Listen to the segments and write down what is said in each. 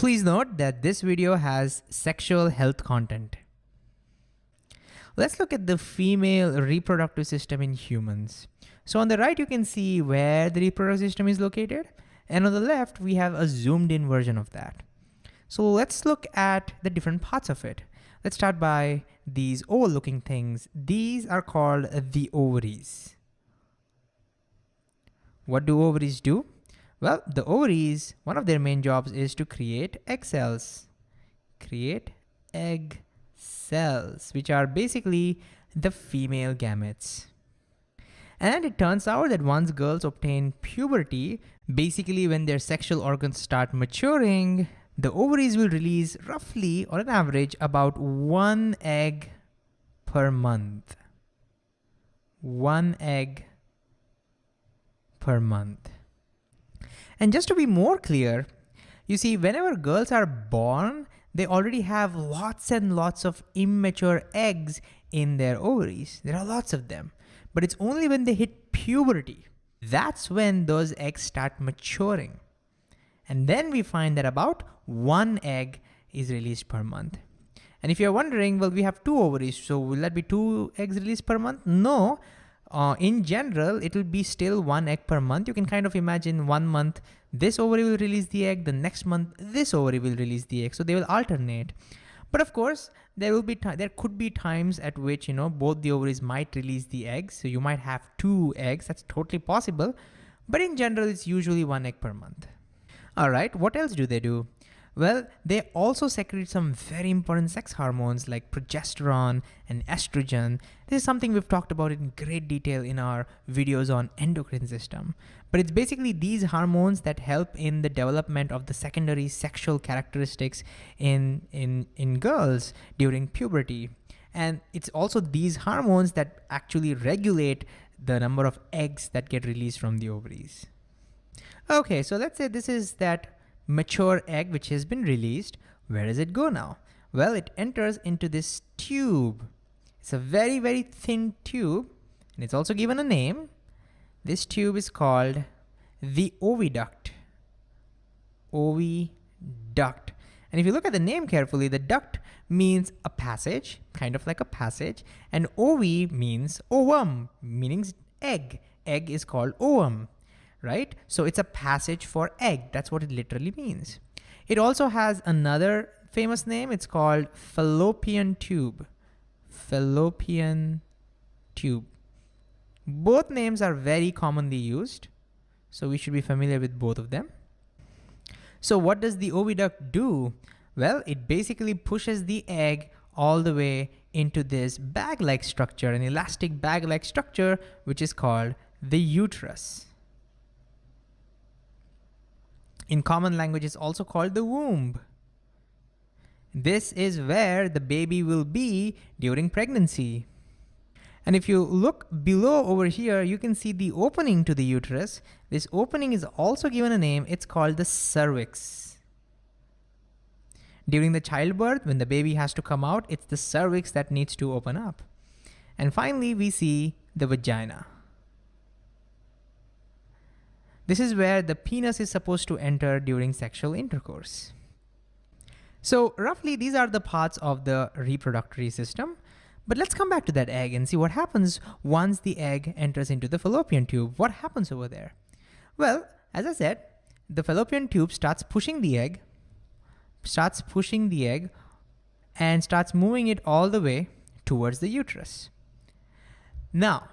Please note that this video has sexual health content. Let's look at the female reproductive system in humans. So on the right, you can see where the reproductive system is located. And on the left, we have a zoomed in version of that. So let's look at the different parts of it. Let's start by these oval looking things. These are called the ovaries. What do ovaries do? Well, the ovaries, one of their main jobs is to create egg cells. Create egg cells, which are basically the female gametes. And it turns out that once girls obtain puberty, basically when their sexual organs start maturing, the ovaries will release roughly, on an average, about 1 egg per month. 1 egg per month. And just to be more clear, you see, whenever girls are born, they already have lots and lots of immature eggs in their ovaries. There are lots of them. But it's only when they hit puberty, that's when those eggs start maturing. And then we find that about 1 egg is released per month. And if you're wondering, well, we have 2 ovaries, so will that be 2 eggs released per month? No. In general, it will be still 1 egg per month. You can kind of imagine 1 month, this ovary will release the egg, the next month, this ovary will release the egg. So they will alternate. But of course, there could be times at which, both the ovaries might release the eggs. So you might have 2 eggs, that's totally possible. But in general, it's usually 1 egg per month. All right, what else do they do? Well, they also secrete some very important sex hormones like progesterone and estrogen. This is something we've talked about in great detail in our videos on endocrine system. But it's basically these hormones that help in the development of the secondary sexual characteristics in girls during puberty. And it's also these hormones that actually regulate the number of eggs that get released from the ovaries. Okay, so let's say this is that mature egg which has been released. Where does it go now? Well, it enters into this tube. It's a very, very thin tube, and it's also given a name. This tube is called the oviduct. Oviduct. And if you look at the name carefully, the duct means a passage, kind of like a passage, and ovi means ovum, meaning egg. Egg is called ovum. Right? So it's a passage for egg. That's what it literally means. It also has another famous name. It's called fallopian tube. Fallopian tube. Both names are very commonly used, so we should be familiar with both of them. So what does the oviduct do? Well, it basically pushes the egg all the way into this bag-like structure, an elastic bag-like structure, which is called the uterus. In common language, it's also called the womb. This is where the baby will be during pregnancy. And if you look below over here, you can see the opening to the uterus. This opening is also given a name. It's called the cervix. During the childbirth, when the baby has to come out, it's the cervix that needs to open up. And finally, we see the vagina. This is where the penis is supposed to enter during sexual intercourse. So roughly, these are the parts of the reproductive system. But let's come back to that egg and see what happens once the egg enters into the fallopian tube. What happens over there? Well, as I said, the fallopian tube starts pushing the egg, and starts moving it all the way towards the uterus. Now,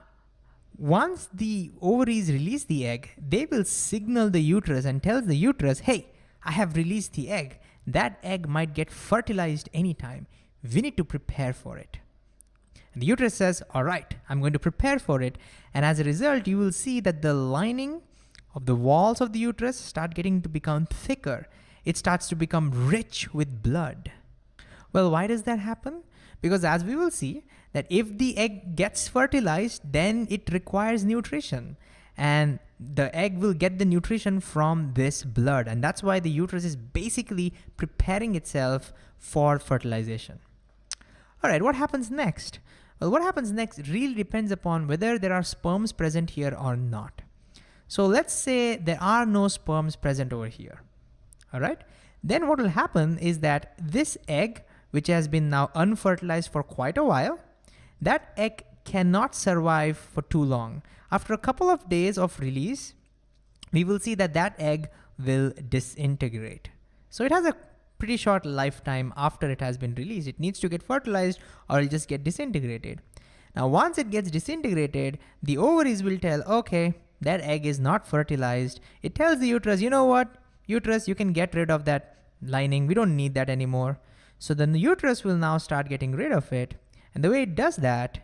once the ovaries release the egg, they will signal the uterus and tell the uterus, hey, I have released the egg. That egg might get fertilized anytime. We need to prepare for it. And the uterus says, all right, I'm going to prepare for it. And as a result, you will see that the lining of the walls of the uterus start getting to become thicker. It starts to become rich with blood. Well, why does that happen? Because as we will see, that if the egg gets fertilized, then it requires nutrition. And the egg will get the nutrition from this blood. And that's why the uterus is basically preparing itself for fertilization. All right, what happens next? Well, what happens next really depends upon whether there are sperms present here or not. So let's say there are no sperms present over here. all right? Then what will happen is that this egg, which has been now unfertilized for quite a while, that egg cannot survive for too long. After a couple of days of release, we will see that that egg will disintegrate. So it has a pretty short lifetime after it has been released. It needs to get fertilized or it'll just get disintegrated. Now, once it gets disintegrated, the ovaries will tell, okay, that egg is not fertilized. It tells the uterus, you know what, uterus, you can get rid of that lining. We don't need that anymore. So then the uterus will now start getting rid of it. And the way it does that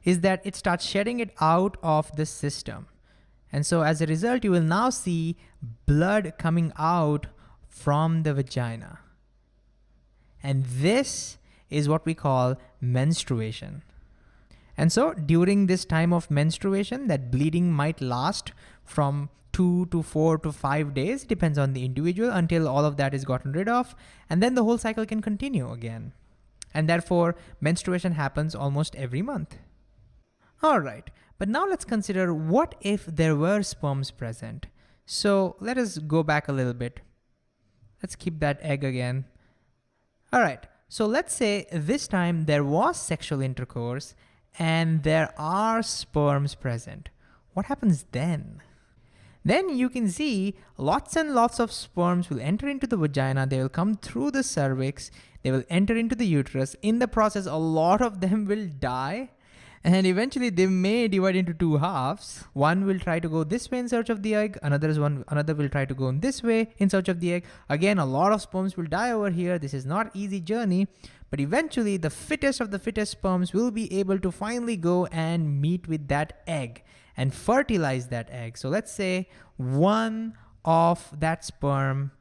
is that it starts shedding it out of the system. And so as a result, you will now see blood coming out from the vagina. And this is what we call menstruation. And so during this time of menstruation, that bleeding might last from 2 to 4 to 5 days, depends on the individual, until all of that is gotten rid of. And then the whole cycle can continue again. And therefore, menstruation happens almost every month. All right, but now let's consider what if there were sperms present. So let us go back a little bit. Let's keep that egg again. All right, so let's say this time there was sexual intercourse and there are sperms present. What happens then? Then you can see lots and lots of sperms will enter into the vagina. They will come through the cervix. They will enter into the uterus. In the process, a lot of them will die. And eventually they may divide into two halves. One will try to go this way in search of the egg. Another will try to go in this way in search of the egg. Again, a lot of sperms will die over here. This is not easy journey, but eventually the fittest of the fittest sperms will be able to finally go and meet with that egg and fertilize that egg. So let's say one of that sperm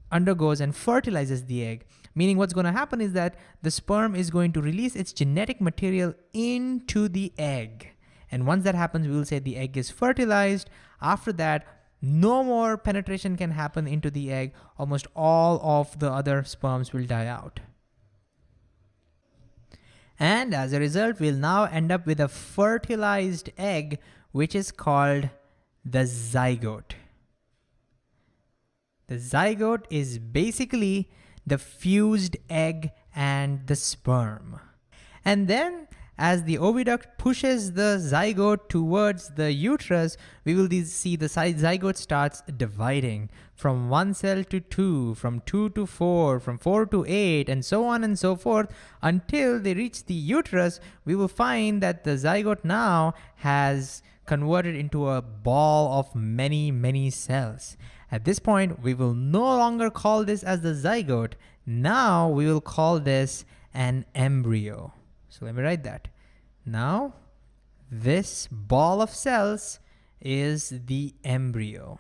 undergoes and fertilizes the egg. Meaning what's going to happen is that the sperm is going to release its genetic material into the egg. And once that happens, we will say the egg is fertilized. After that, no more penetration can happen into the egg. Almost all of the other sperms will die out. And as a result, we'll now end up with a fertilized egg, which is called the zygote. The zygote is basically the fused egg and the sperm. And then as the oviduct pushes the zygote towards the uterus, we will see the zygote starts dividing from 1 cell to 2, from 2 to 4, from 4 to 8, and so on and so forth until they reach the uterus. We will find that the zygote now has converted into a ball of many, many cells. At this point, we will no longer call this as the zygote. Now we will call this an embryo. So let me write that. Now, this ball of cells is the embryo.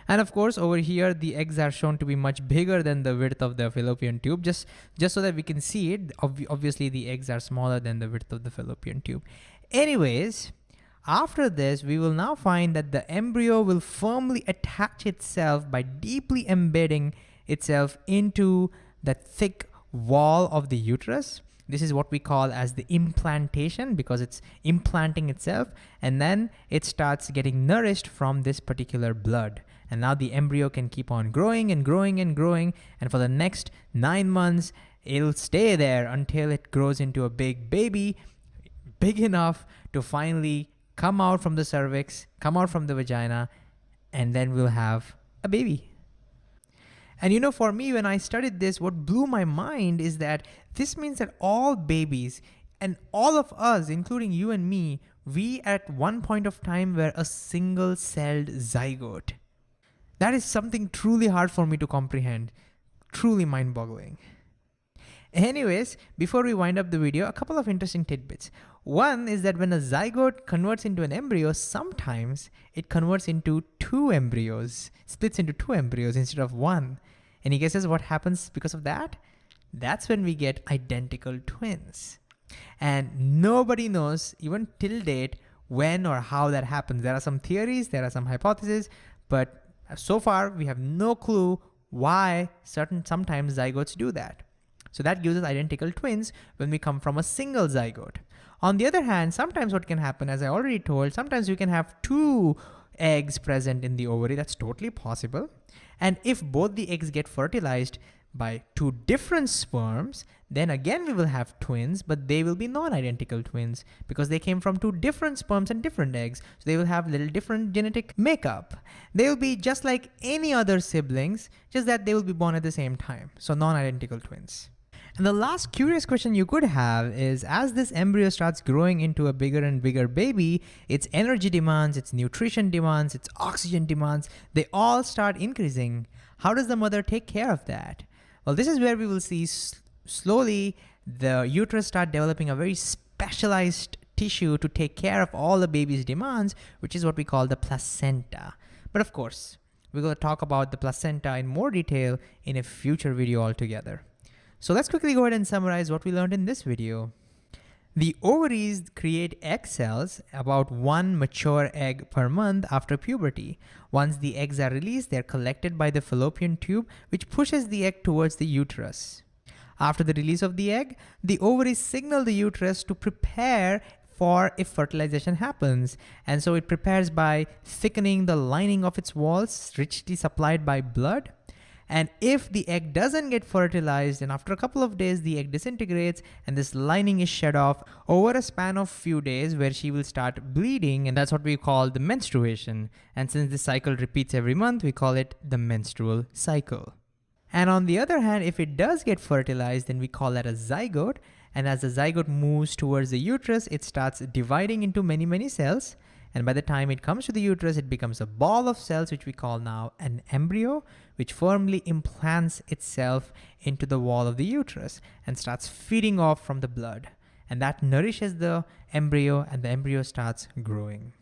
And of course, over here, the eggs are shown to be much bigger than the width of the fallopian tube, just so that we can see it. Obviously, the eggs are smaller than the width of the fallopian tube. Anyways, after this, we will now find that the embryo will firmly attach itself by deeply embedding itself into the thick wall of the uterus. This is what we call as the implantation, because it's implanting itself, and then it starts getting nourished from this particular blood. And now the embryo can keep on growing and growing and growing, and for the next 9 months, it'll stay there until it grows into a big baby, big enough to finally come out from the cervix, come out from the vagina, and then we'll have a baby. And you know, for me, when I studied this, what blew my mind is that this means that all babies and all of us, including you and me, we at one point of time were a single-celled zygote. That is something truly hard for me to comprehend, truly mind-boggling. Anyways, before we wind up the video, a couple of interesting tidbits. One is that when a zygote converts into an embryo, sometimes it converts into 2 embryos, splits into 2 embryos instead of 1. Any guesses what happens because of that? That's when we get identical twins. And nobody knows, even till date, when or how that happens. There are some theories, there are some hypotheses, but so far we have no clue why sometimes zygotes do that. So that gives us identical twins when we come from a single zygote. On the other hand, sometimes what can happen, as I already told, sometimes we can have 2 eggs present in the ovary. That's totally possible. And if both the eggs get fertilized by two different sperms, then again we will have twins, but they will be non-identical twins because they came from two different sperms and different eggs. So they will have little different genetic makeup. They will be just like any other siblings, just that they will be born at the same time. So non-identical twins. And the last curious question you could have is, as this embryo starts growing into a bigger and bigger baby, its energy demands, its nutrition demands, its oxygen demands, they all start increasing. How does the mother take care of that? Well, this is where we will see slowly the uterus start developing a very specialized tissue to take care of all the baby's demands, which is what we call the placenta. But of course, we're going to talk about the placenta in more detail in a future video altogether. So let's quickly go ahead and summarize what we learned in this video. The ovaries create egg cells, about one mature egg per month after puberty. Once the eggs are released, they're collected by the fallopian tube, which pushes the egg towards the uterus. After the release of the egg, the ovaries signal the uterus to prepare for if fertilization happens. And so it prepares by thickening the lining of its walls, richly supplied by blood. And if the egg doesn't get fertilized, and after a couple of days the egg disintegrates and this lining is shed off over a span of few days, where she will start bleeding, and that's what we call the menstruation. And since this cycle repeats every month, we call it the menstrual cycle. And on the other hand, if it does get fertilized, then we call that a zygote. And as the zygote moves towards the uterus, it starts dividing into many cells. And by the time it comes to the uterus, it becomes a ball of cells, which we call now an embryo, which firmly implants itself into the wall of the uterus and starts feeding off from the blood. And that nourishes the embryo, and the embryo starts growing.